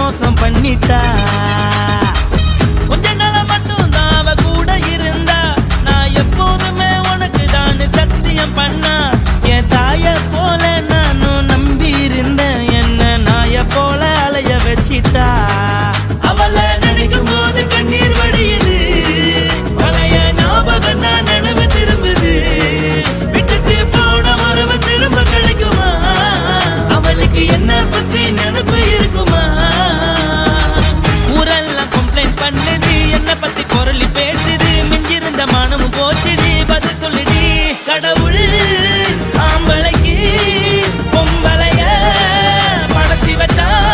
மோசம் பண்ணிட்டா கொஞ்ச நாள மட்டும் தான் அவ கூட இருந்தா நான் எப்போதுமே உனக்கு தான் சத்தியம் பண்ணா என் தாய போல நானும் நம்பி இருந்தேன் என்ன நாய போல அலைய வச்சிட்டா அவளை நினைக்கும் போது கண்ணீர் வடியுது பழைய ஞாபகம் தான் நினைவு திரும்புது விட்டுட்டு போன உறவு திரும்ப கிடைக்குமா அவளுக்கு என்ன பத்தி நினைப்பு இருக்குமா ஊரெல்லாம் கம்ப்ளைண்ட் பண்ணுது என்ன பத்தி குரலி பேசுது மிஞ்சிருந்த மானமும் போச்சுடி பதில் சொல்லுடி கடவுள் ஆம்பளைக்கு பொம்பளைய படைச்சி வச்சான்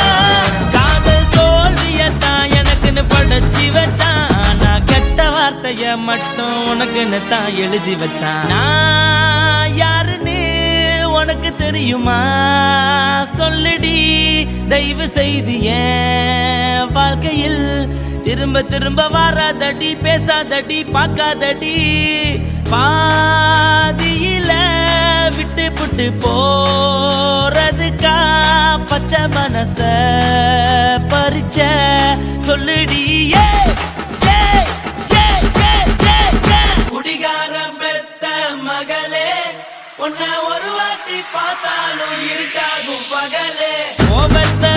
காதல் தோல்வியத்தான் எனக்குன்னு படைச்சி வச்சான் நான் கெட்ட வார்த்தைய மட்டும் உனக்குன்னு தான் எழுதி வச்சான் நான் யாருன்னு உனக்கு தெரியுமா சொல்லுடி தயவு செய்து என் வாழ்க்கையில் திரும்ப திரும்ப வராதடி பேசாதடி பார்க்காதடி பாதியில விட்டு புட்டு போறதுக்கா பச்சை மனச பறிச்ச சொல்லுடி குடிகாரம் பெத்த மகளே உன்னை ஒரு வாட்டி பார்த்தாலும் இருக்காகும் பகலே கோபத்தை